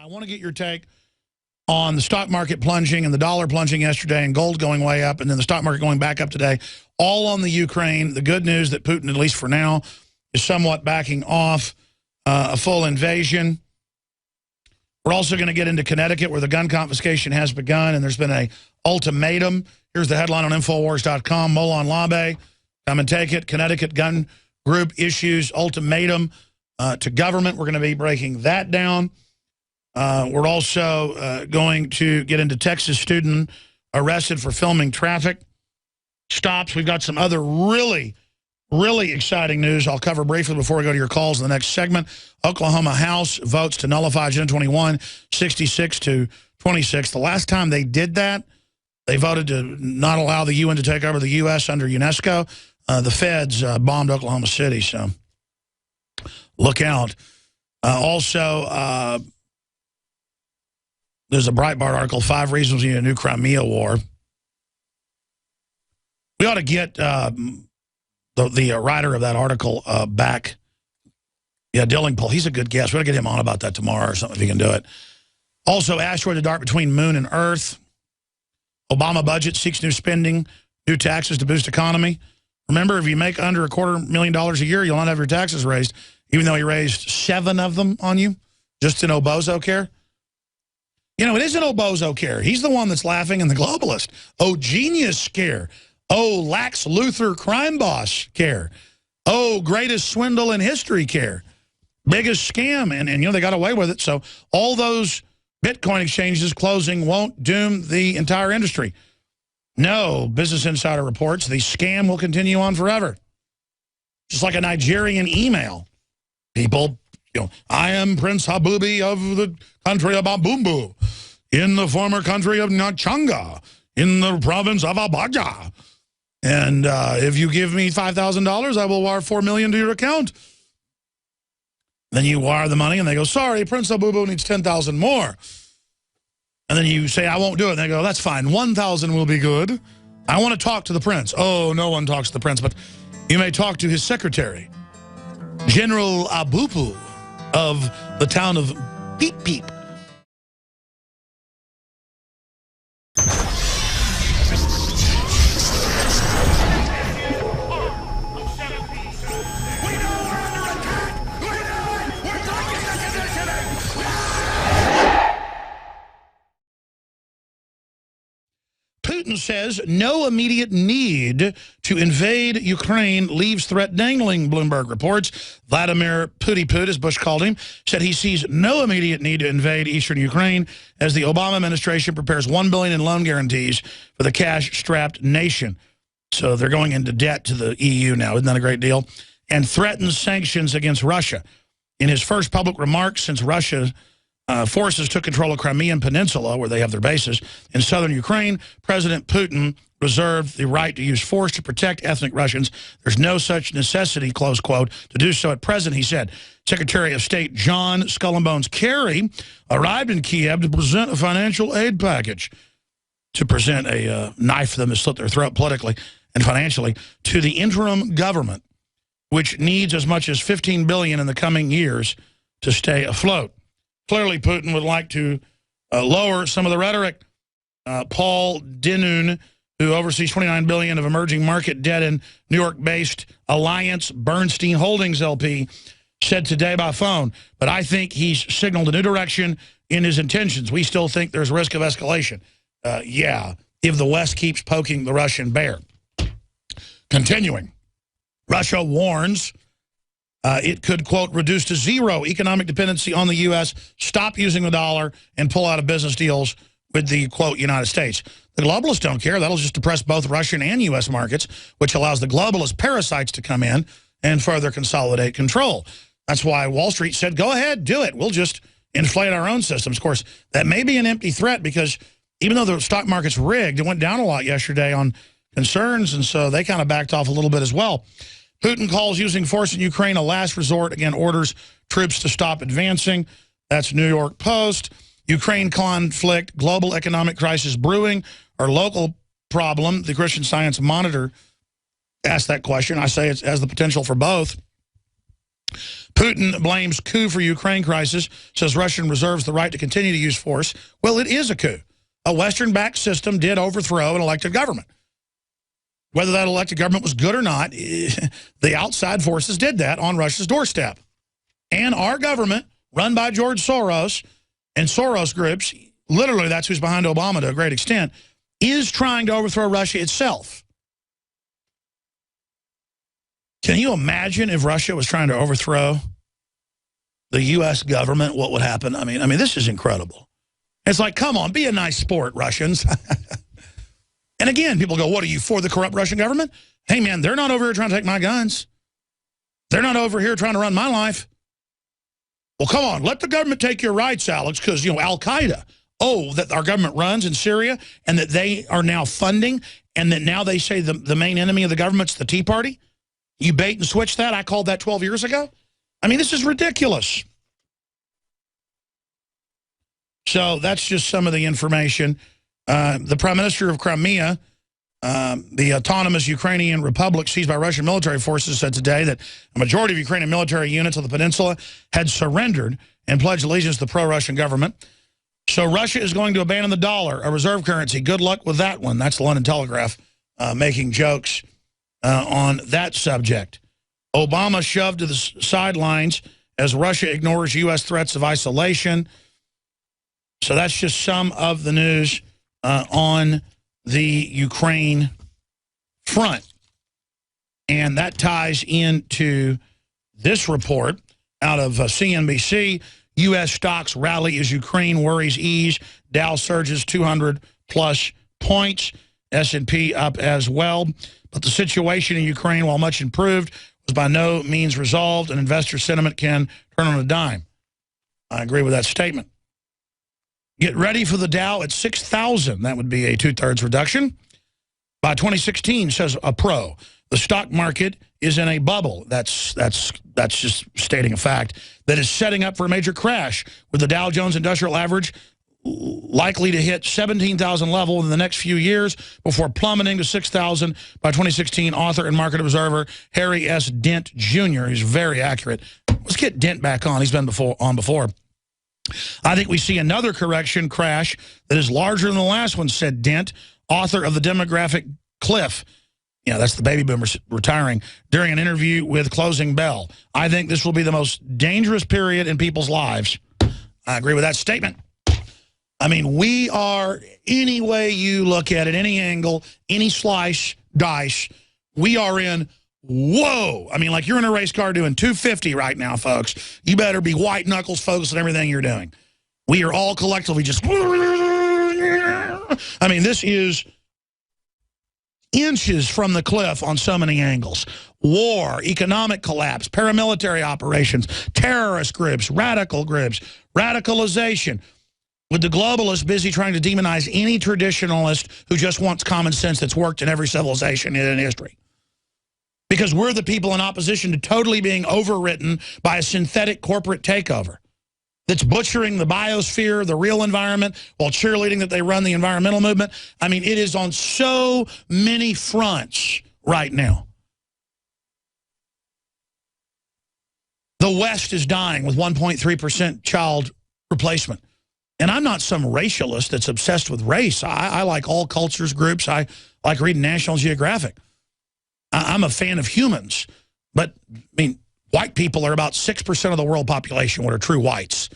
I want to get your take on the stock market plunging and the dollar plunging yesterday and gold going way up and then the stock market going back up today, all on the Ukraine. The good news that Putin, at least for now, is somewhat backing off a full invasion. We're also going to get into Connecticut where the gun confiscation has begun and there's been an ultimatum. Here's the headline on Infowars.com. Molon Labe, come and take it. Connecticut gun group issues ultimatum to government. We're going to be breaking that down. We're also going to get into Texas student arrested for filming traffic stops. We've got some other really exciting news I'll cover briefly before we go to your calls in the next segment. Oklahoma House votes to nullify Agenda 21, 66 to 26. The last time they did that, they voted to not allow the UN to take over the U.S. under UNESCO. The feds bombed Oklahoma City, so look out. Also, there's a Breitbart article, 5 Reasons We Need a New Crimea War. We ought to get the writer of that article back. Yeah, Dillingpole, he's a good guest. We ought to get him on about that tomorrow or something if he can do it. Also, asteroid to dart between moon and Earth. Obama budget seeks new spending, new taxes to boost economy. Remember, if you make under $250,000 a year, you'll not have your taxes raised, even though he raised 7 of them on you, just in Obozo care. You know, it isn't Obozo care. He's the one that's laughing in the globalist. Oh, genius care. Oh, Lex Luthor crime boss care. Oh, greatest swindle in history care. Biggest scam. And you know, they got away with it. So all those Bitcoin exchanges closing won't doom the entire industry. No, Business Insider reports the scam will continue on forever. Just like a Nigerian email. People, you know, I am Prince Habubi of the country of Abumbu, in the former country of Nachanga, in the province of Abaja. And if you give me $5,000, I will wire $4 million to your account. Then you wire the money, and they go, sorry, Prince Abubu needs 10,000 more. And then you say, I won't do it. And they go, that's fine. 1,000 will be good. I want to talk to the prince. Oh, no one talks to the prince, but you may talk to his secretary, General Abupu of the town of Peep Peep. Putin says no immediate need to invade Ukraine leaves threat dangling, Bloomberg reports. Vladimir Putiput, as Bush called him, said he sees no immediate need to invade eastern Ukraine as the Obama administration prepares $1 billion in loan guarantees for the cash-strapped nation. So they're going into debt to the EU now. Isn't that a great deal? And threatens sanctions against Russia. In his first public remarks since Russia forces took control of Crimean Peninsula, where they have their bases, in southern Ukraine, President Putin reserved the right to use force to protect ethnic Russians. There's no such necessity, close quote, to do so at present, he said. Secretary of State John Skull and Bones Kerry arrived in Kiev to present a financial aid package, to present a knife for them to slit their throat politically and financially, to the interim government, which needs as much as $15 billion in the coming years to stay afloat. Clearly, Putin would like to lower some of the rhetoric. Paul Dinoon, who oversees $29 billion of emerging market debt in New York-based Alliance Bernstein Holdings LP, said today by phone, but I think he's signaled a new direction in his intentions. We still think there's risk of escalation. Yeah, if the West keeps poking the Russian bear. Continuing, Russia warns it could, quote, reduce to zero economic dependency on the U.S., stop using the dollar, and pull out of business deals with the, quote, United States. The globalists don't care. That'll just depress both Russian and U.S. markets, which allows the globalist parasites to come in and further consolidate control. That's why Wall Street said, go ahead, do it. We'll just inflate our own systems. Of course, that may be an empty threat because even though the stock market's rigged, it went down a lot yesterday on concerns, and so they kind of backed off a little bit as well. Putin calls using force in Ukraine a last resort. Again, orders troops to stop advancing. That's New York Post. Ukraine conflict, global economic crisis brewing, or local problem. The Christian Science Monitor asked that question. I say it has the potential for both. Putin blames coup for Ukraine crisis, says Russian reserves the right to continue to use force. Well, it is a coup. A Western-backed system did overthrow an elected government. Whether that elected government was good or not, the outside forces did that on Russia's doorstep. And our government, run by George Soros and Soros groups, literally that's who's behind Obama to a great extent, is trying to overthrow Russia itself. Can you imagine if Russia was trying to overthrow the U.S. government, what would happen? I mean, this is incredible. It's like, come on, be a nice sport, Russians. And again, people go, what are you, for the corrupt Russian government? Hey, man, they're not over here trying to take my guns. They're not over here trying to run my life. Well, come on, let the government take your rights, Alex, because, you know, Al-Qaeda, that our government runs in Syria and that they are now funding and that now they say the main enemy of the government's the Tea Party? You bait and switch that? I called that 12 years ago? I mean, this is ridiculous. So that's just some of the information. The Prime Minister of Crimea, the autonomous Ukrainian Republic seized by Russian military forces, said today that a majority of Ukrainian military units on the peninsula had surrendered and pledged allegiance to the pro-Russian government. So Russia is going to abandon the dollar, a reserve currency. Good luck with that one. That's the London Telegraph making jokes on that subject. Obama shoved to the sidelines as Russia ignores U.S. threats of isolation. So that's just some of the news on the Ukraine front. And that ties into this report out of CNBC. U.S. stocks rally as Ukraine worries ease. Dow surges 200-plus points. S&P up as well. But the situation in Ukraine, while much improved, was by no means resolved, and investor sentiment can turn on a dime. I agree with that statement. Get ready for the Dow at 6,000. That would be a two-thirds reduction. By 2016, says a pro, the stock market is in a bubble. That's just stating a fact that is setting up for a major crash, with the Dow Jones Industrial Average likely to hit 17,000 level in the next few years before plummeting to 6,000 by 2016. Author and market observer Harry S. Dent Jr. is very accurate. Let's get Dent back on. He's been on before. I think we see another correction crash that is larger than the last one, said Dent, author of The Demographic Cliff. Yeah, that's the baby boomers retiring, during an interview with Closing Bell. I think this will be the most dangerous period in people's lives. I agree with that statement. I mean, we are, any way you look at it, any angle, any slice, dice, we are in, whoa. I mean, like you're in a race car doing 250 right now, folks. You better be white knuckles focused on everything you're doing. We are all collectively just, I mean, this is inches from the cliff on so many angles. War, economic collapse, paramilitary operations, terrorist groups, radical groups, radicalization. With the globalists busy trying to demonize any traditionalist who just wants common sense that's worked in every civilization in history. Because we're the people in opposition to totally being overwritten by a synthetic corporate takeover that's butchering the biosphere, the real environment, while cheerleading that they run the environmental movement. I mean, it is on so many fronts right now. The West is dying with 1.3% child replacement. And I'm not some racialist that's obsessed with race. I like all cultures, groups. I like reading National Geographic. I'm a fan of humans. But, I mean, white people are about 6% of the world population, what are true whites.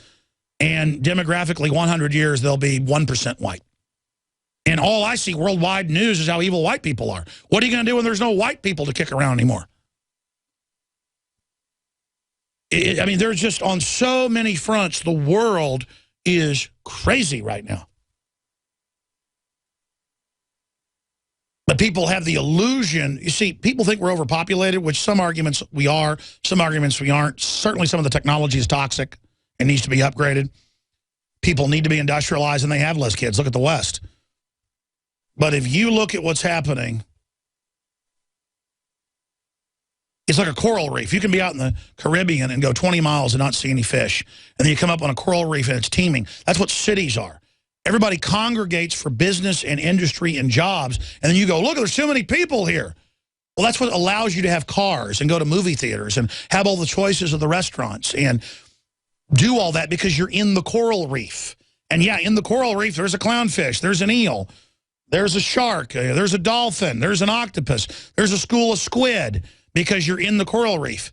And demographically, 100 years, they'll be 1% white. And all I see worldwide news is how evil white people are. What are you going to do when there's no white people to kick around anymore? I mean, there's just on so many fronts, the world is crazy right now. But people have the illusion. You see, people think we're overpopulated, which some arguments we are, some arguments we aren't. Certainly some of the technology is toxic and needs to be upgraded. People need to be industrialized, and they have less kids. Look at the West. But if you look at what's happening, it's like a coral reef. You can be out in the Caribbean and go 20 miles and not see any fish. And then you come up on a coral reef and it's teeming. That's what cities are. Everybody congregates for business and industry and jobs. And then you go, look, there's too many people here. Well, that's what allows you to have cars and go to movie theaters and have all the choices of the restaurants and do all that because you're in the coral reef. And yeah, in the coral reef, there's a clownfish, there's an eel, there's a shark, there's a dolphin, there's an octopus, there's a school of squid because you're in the coral reef.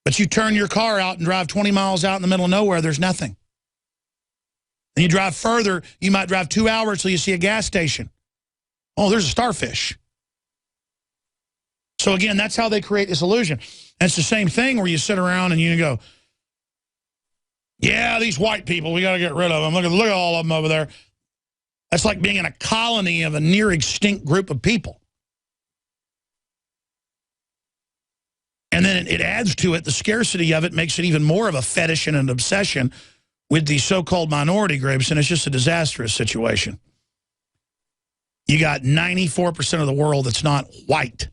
But you turn your car out and drive 20 miles out in the middle of nowhere, there's nothing. And you drive further, you might drive 2 hours till you see a gas station. Oh, there's a starfish. So again, that's how they create this illusion. And it's the same thing where you sit around and you go, yeah, these white people, we got to get rid of them. Look at all of them over there. That's like being in a colony of a near extinct group of people. And then it adds to it, the scarcity of it makes it even more of a fetish and an obsession with these so-called minority groups, and it's just a disastrous situation. You got 94% of the world that's not white.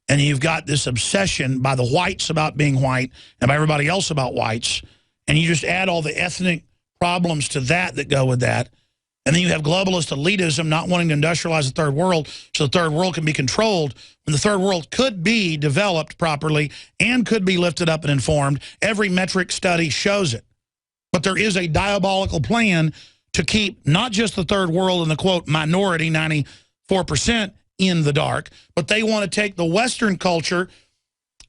And you've got this obsession by the whites about being white and by everybody else about whites. And you just add all the ethnic problems to that go with that. And then you have globalist elitism not wanting to industrialize the third world so the third world can be controlled when the third world could be developed properly and could be lifted up and informed. Every metric study shows it. But there is a diabolical plan to keep not just the third world and the, quote, minority, 94%, in the dark, but they want to take the Western culture,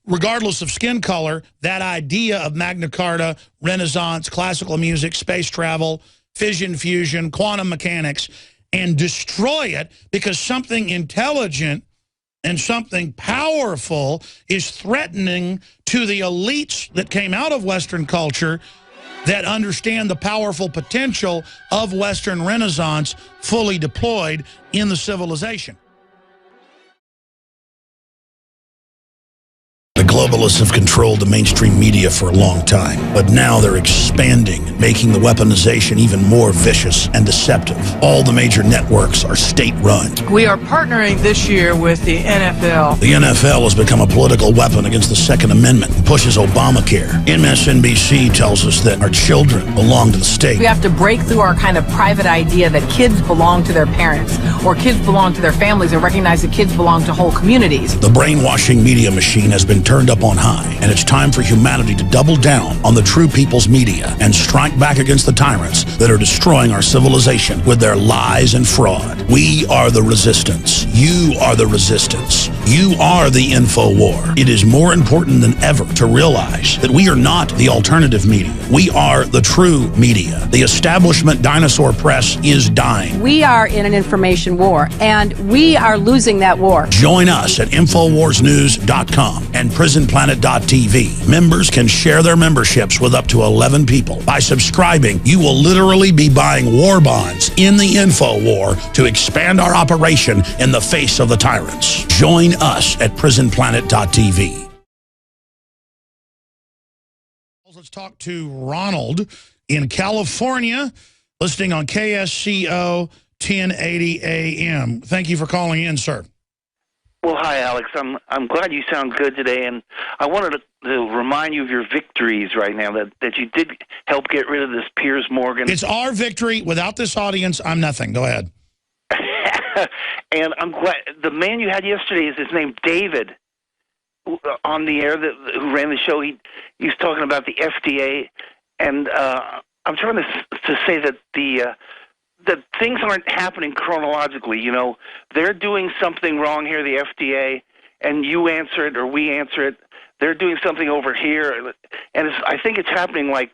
regardless of skin color, that idea of Magna Carta, Renaissance, classical music, space travel, fission, fusion, quantum mechanics, and destroy it because something intelligent and something powerful is threatening to the elites that came out of Western culture that understand the powerful potential of Western Renaissance fully deployed in the civilization. The globalists have controlled the mainstream media for a long time, but now they're expanding, making the weaponization even more vicious and deceptive. All the major networks are state-run. We are partnering this year with the NFL. The NFL has become a political weapon against the Second Amendment and pushes Obamacare. MSNBC tells us that our children belong to the state. We have to break through our kind of private idea that kids belong to their parents or kids belong to their families and recognize that kids belong to whole communities. The brainwashing media machine has been turned up on high, and it's time for humanity to double down on the true people's media and strike back against the tyrants that are destroying our civilization with their lies and fraud. We are the resistance. You are the resistance. You are the info war. It is more important than ever to realize that we are not the alternative media. We are the true media. The establishment dinosaur press is dying. We are in an information war, and we are losing that war. Join us at InfoWarsNews.com and PrisonPlanet.tv. Members can share their memberships with up to 11 people. By subscribing, you will literally be buying war bonds in the info war to expand our operation in the face of the tyrants. Join us at PrisonPlanet.tv. Let's talk to Ronald in California, listening on KSCO 1080 AM. Thank you for calling in, sir. Well, hi, Alex. I'm glad you sound good today, and I wanted to remind you of your victories right now, that you did help get rid of this Piers Morgan. It's our victory. Without this audience, I'm nothing. Go ahead. And I'm glad the man you had yesterday is his name David on the air who ran the show. He was talking about the FDA, and I'm trying to say that that things aren't happening chronologically. You know, they're doing something wrong here, the FDA, and you answer it or we answer it. They're doing something over here, and I think it's happening like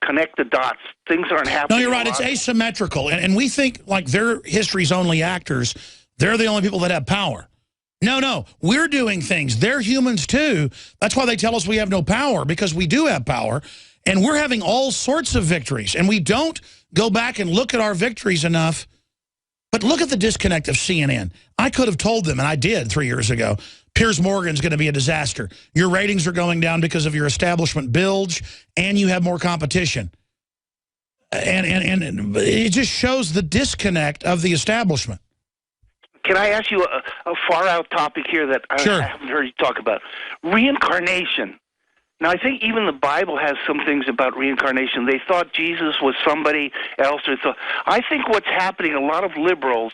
connect the dots. Things aren't happening. No, you're right. It's asymmetrical, and we think like they're history's only actors. They're the only people that have power. No, we're doing things. They're humans too. That's why they tell us we have no power, because we do have power, and we're having all sorts of victories, and we don't go back and look at our victories enough. But look at the disconnect of CNN. I could have told them, and I did 3 years ago, Piers Morgan's going to be a disaster. Your ratings are going down because of your establishment bilge, and you have more competition. And it just shows the disconnect of the establishment. Can I ask you a far-out topic here that I haven't heard you talk about? Reincarnation. Now, I think even the Bible has some things about reincarnation. They thought Jesus was somebody else. I think what's happening, a lot of liberals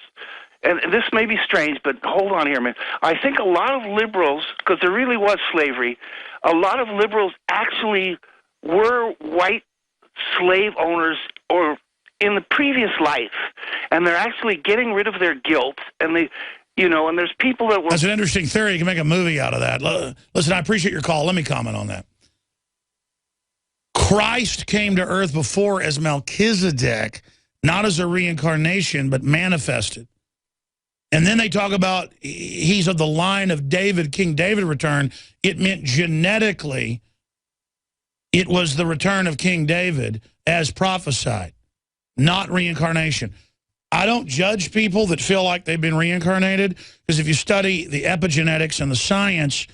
and this may be strange, but hold on here, man. I think a lot of liberals, because there really was slavery, a lot of liberals actually were white slave owners or in the previous life, and they're actually getting rid of their guilt, and they, you know, and there's people that were... That's an interesting theory. You can make a movie out of that. Listen, I appreciate your call. Let me comment on that. Christ came to earth before as Melchizedek, not as a reincarnation, but manifested. And then they talk about he's of the line of David, King David returned. It meant genetically it was the return of King David as prophesied, not reincarnation. I don't judge people that feel like they've been reincarnated, because if you study the epigenetics and the science,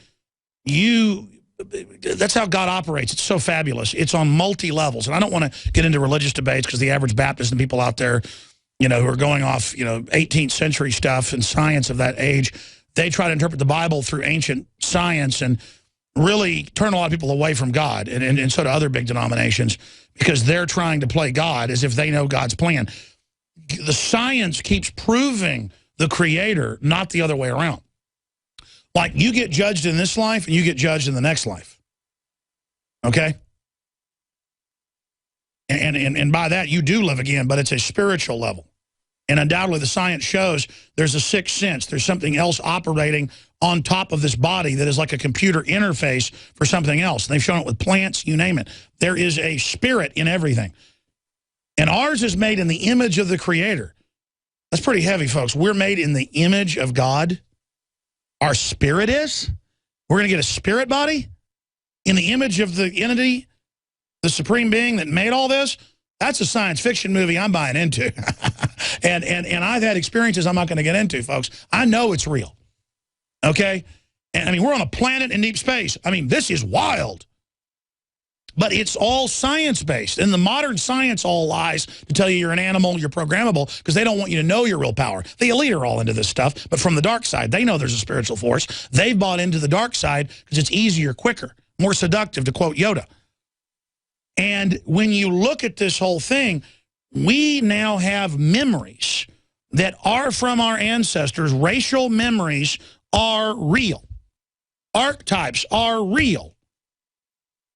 that's how God operates. It's so fabulous. It's on multi-levels. And I don't want to get into religious debates, because the average Baptist and people out there, you know, who are going off, you know, 18th century stuff and science of that age, they try to interpret the Bible through ancient science and really turn a lot of people away from God, and so do other big denominations, because they're trying to play God as if they know God's plan. The science keeps proving the creator, not the other way around. Like, you get judged in this life and you get judged in the next life. Okay? And by that, you do live again, but it's a spiritual level. And undoubtedly, the science shows there's a sixth sense. There's something else operating on top of this body that is like a computer interface for something else. And they've shown it with plants, you name it. There is a spirit in everything. And ours is made in the image of the Creator. That's pretty heavy, folks. We're made in the image of God. Our spirit is? We're going to get a spirit body in the image of the entity, the supreme being that made all this? That's a science fiction movie I'm buying into. and I've had experiences I'm not going to get into, folks. I know it's real. Okay? And I mean, we're on a planet in deep space. I mean, this is wild. But it's all science-based. And the modern science all lies to tell you you're an animal, you're programmable, because they don't want you to know your real power. The elite are all into this stuff, but from the dark side, they know there's a spiritual force. They've bought into the dark side because it's easier, quicker, more seductive, to quote Yoda. And when you look at this whole thing, we now have memories that are from our ancestors. Racial memories are real. Archetypes are real.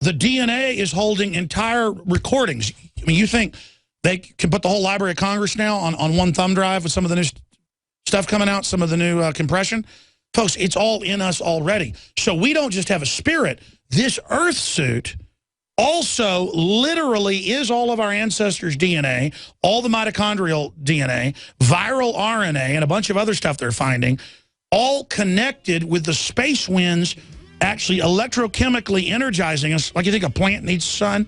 The DNA is holding entire recordings. I mean, you think they can put the whole Library of Congress now on one thumb drive with some of the new stuff coming out, some of the new compression? Folks, it's all in us already. So we don't just have a spirit. This Earth suit also literally is all of our ancestors' DNA, all the mitochondrial DNA, viral RNA, and a bunch of other stuff they're finding, all connected with the space winds actually electrochemically energizing us. Like you think a plant needs sun?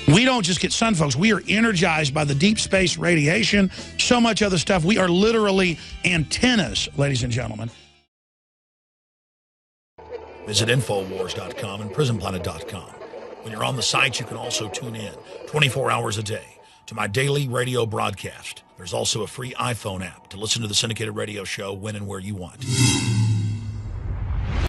We don't just get sun, folks. We are energized by the deep space radiation, so much other stuff. We are literally antennas, ladies and gentlemen. Visit Infowars.com and PrisonPlanet.com. When you're on the site, you can also tune in 24 hours a day to my daily radio broadcast. There's also a free iPhone app to listen to the syndicated radio show when and where you want.